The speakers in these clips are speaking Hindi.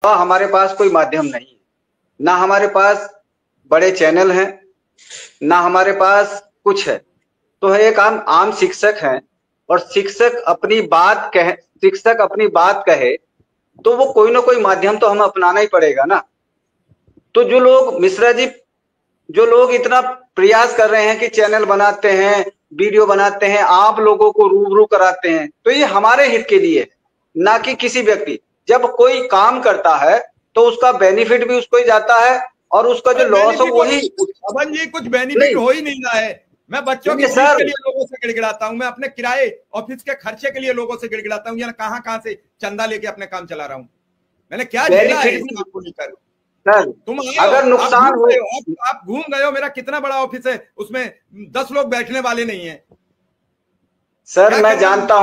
हमारे पास कोई माध्यम नहीं है, ना हमारे पास बड़े चैनल हैं, ना हमारे पास कुछ है। तो एक आम शिक्षक हैं और शिक्षक अपनी बात कहे तो वो कोई ना कोई माध्यम तो हमें अपनाना ही पड़ेगा ना। तो जो लोग मिश्रा जी, जो लोग इतना प्रयास कर रहे हैं कि चैनल बनाते हैं, वीडियो बनाते हैं, आप लोगों को रूबरू कराते हैं, तो ये हमारे हित के लिए है, ना कि किसी व्यक्ति। जब कोई काम करता है तो उसका बेनिफिट भी उसको ही जाता है और उसका जो लॉस हो वही। अमन जी, कुछ बेनिफिट हो ही नहीं रहा है। मैं बच्चों की फीस के लिए लोगों से गिड़गिड़ाता हूं, मैं अपने किराए ऑफिस के खर्चे के लिए लोगों से गिड़गिड़ाता हूं, या कहां से चंदा लेके अपने काम चला रहा हूं। मैंने क्या झेला है इस काम को लेकर। तुम अगर नुकसान हो, आप घूम गए हो, मेरा कितना बड़ा ऑफिस है, उसमें 10 लोग बैठने वाले नहीं है सर। मैं जानता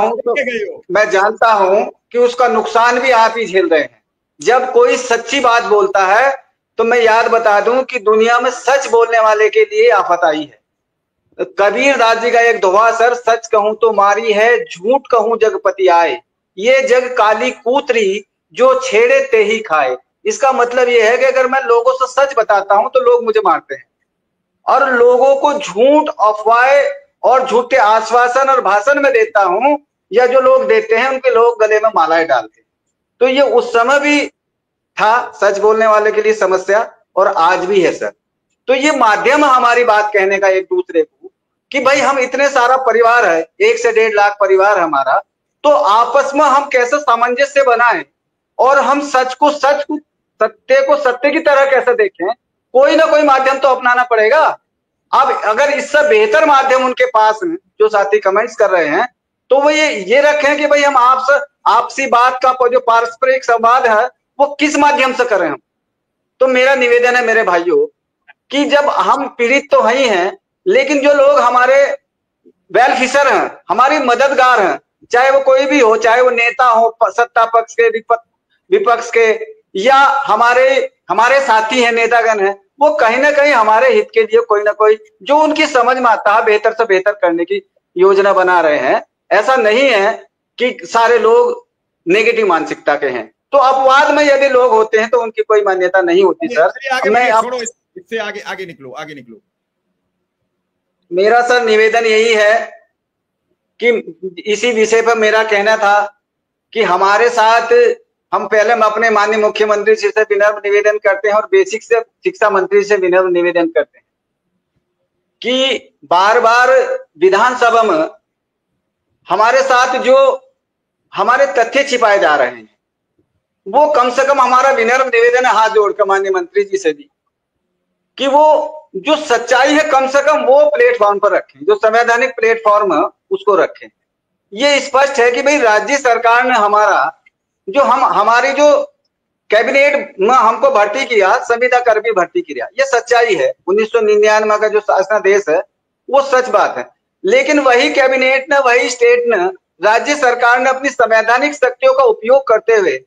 हूं कि उसका नुकसान भी आप ही झेल रहे हैं। जब कोई सच्ची बात बोलता है तो मैं याद बता दूं कि दुनिया में सच बोलने वाले के लिए आफत आई है। कबीर दास जी का एक दोहा, सर, सच कहूं तो मारी है, झूठ कहूं जगपति आए, ये जग काली कूतरी, जो छेड़े ते ही खाए। इसका मतलब यह है कि अगर मैं लोगों से सच बताता हूं तो लोग मुझे मारते हैं, और लोगों को झूठ, अफवाह और झूठे आश्वासन और भाषण में देता हूं, या जो लोग देते हैं उनके लोग गले में मालाएं डालते हैं। तो ये उस समय भी था सच बोलने वाले के लिए समस्या, और आज भी है सर। तो ये माध्यम हमारी बात कहने का एक दूसरे को, कि भाई हम इतने सारा परिवार है, 1 से 1.5 लाख परिवार हमारा, तो आपस में हम कैसे सामंजस्य बनाएं और हम सत्य को सत्य की तरह कैसे देखें। कोई ना कोई माध्यम तो अपनाना पड़ेगा। अब अगर इससे बेहतर माध्यम उनके पास है, जो साथी कमेंट्स कर रहे हैं, तो वो ये रखें कि भाई हम आपसी बात का जो पारस्परिक संवाद है वो किस माध्यम से करें हम। तो मेरा निवेदन है मेरे भाइयों, कि जब हम पीड़ित तो ही हैं, लेकिन जो लोग हमारे वेलफिशर हैं, हमारी मददगार हैं, चाहे वो कोई भी हो, चाहे वो नेता हो, सत्ता पक्ष के, विपक्ष के, या हमारे साथी हैं, नेतागण हैं, वो कहीं ना कहीं हमारे हित के लिए कोई ना कोई जो उनकी समझ में आता है बेहतर से बेहतर करने की योजना बना रहे हैं। ऐसा नहीं है कि सारे लोग नेगेटिव मानसिकता के हैं। तो अपवाद में यदि लोग होते हैं तो उनकी कोई मान्यता नहीं होती सर। मैं इससे आगे निकलो। मेरा सर निवेदन यही है कि इसी विषय पर मेरा कहना था कि हमारे साथ हम पहले अपने माननीय मुख्यमंत्री जी से विनम्र निवेदन करते हैं और बेसिक से शिक्षा मंत्री से विनम्र निवेदन करते हैं कि बार बार विधानसभा में हमारे साथ जो हमारे तथ्य छिपाए जा रहे हैं, वो कम से कम हमारा विनम्र निवेदन है हाथ जोड़कर माननीय मंत्री जी से भी, कि वो जो सच्चाई है कम से कम वो प्लेटफॉर्म पर रखें, जो संवैधानिक प्लेटफॉर्म है उसको रखें। ये स्पष्ट है कि भाई राज्य सरकार ने हमारी जो कैबिनेट में हमको भर्ती किया, संविदा कर्मी भर्ती किया, ये सच्चाई है। 1999 का जो शासनादेश है वो सच बात है। लेकिन वही कैबिनेट ने, वही स्टेट ने, राज्य सरकार ने अपनी संवैधानिक शक्तियों का उपयोग करते हुए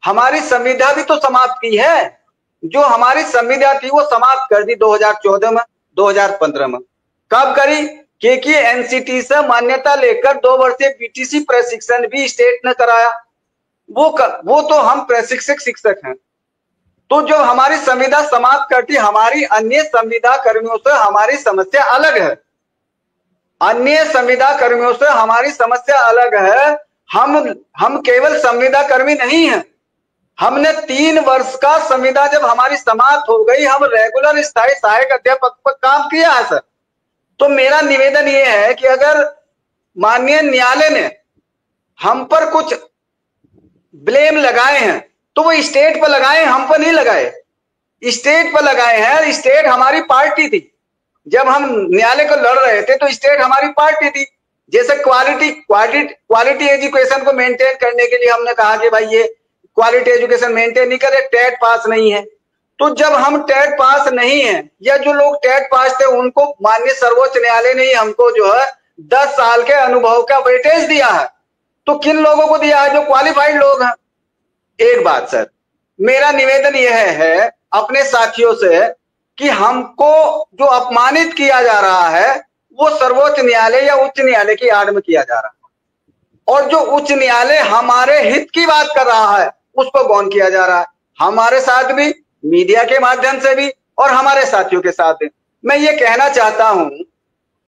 हमारी संविदा भी तो समाप्त की है। जो हमारी संविदा थी वो समाप्त कर दी 2014 में, 2015 में। कब करी? क्योंकि एनसीटी से मान्यता लेकर 2 वर्षीय बीटीसी प्रशिक्षण भी स्टेट ने कराया। वो तो हम प्रशिक्षक शिक्षक हैं। तो जो हमारी संविदा समाप्त करती, हमारी अन्य संविदा कर्मियों से हमारी समस्या अलग है। अन्य संविदा कर्मियों से हमारी समस्या अलग है। हम केवल संविदा कर्मी नहीं हैं। हमने 3 वर्ष का संविदा जब हमारी समाप्त हो गई, हम रेगुलर स्थायी सहायक अध्यापक पर काम किया है सर। तो मेरा निवेदन ये है कि अगर माननीय न्यायालय ने हम पर कुछ ब्लेम लगाए हैं तो वो स्टेट पर लगाए, हम पर नहीं लगाए। स्टेट पर लगाए हैं। स्टेट हमारी पार्टी थी। जब हम न्यायालय को लड़ रहे थे तो स्टेट हमारी पार्टी थी। जैसे क्वालिटी एजुकेशन को मेंटेन करने के लिए हमने कहा कि भाई ये क्वालिटी एजुकेशन मेंटेन नहीं करे, टेट पास नहीं है। तो जब हम टेट पास नहीं है, या जो लोग टेट पास थे उनको माननीय सर्वोच्च न्यायालय ने हमको जो है 10 साल के अनुभव का वेटेज दिया है। तो किन लोगों को दिया है? जो क्वालिफाइड लोग हैं। एक बात सर, मेरा निवेदन यह है अपने साथियों से कि हमको जो अपमानित किया जा रहा है वो सर्वोच्च न्यायालय या उच्च न्यायालय की आड़ में किया जा रहा है, और जो उच्च न्यायालय हमारे हित की बात कर रहा है उसको गौण किया जा रहा है। हमारे साथ भी, मीडिया के माध्यम से भी और हमारे साथियों के साथ भी। मैं ये कहना चाहता हूं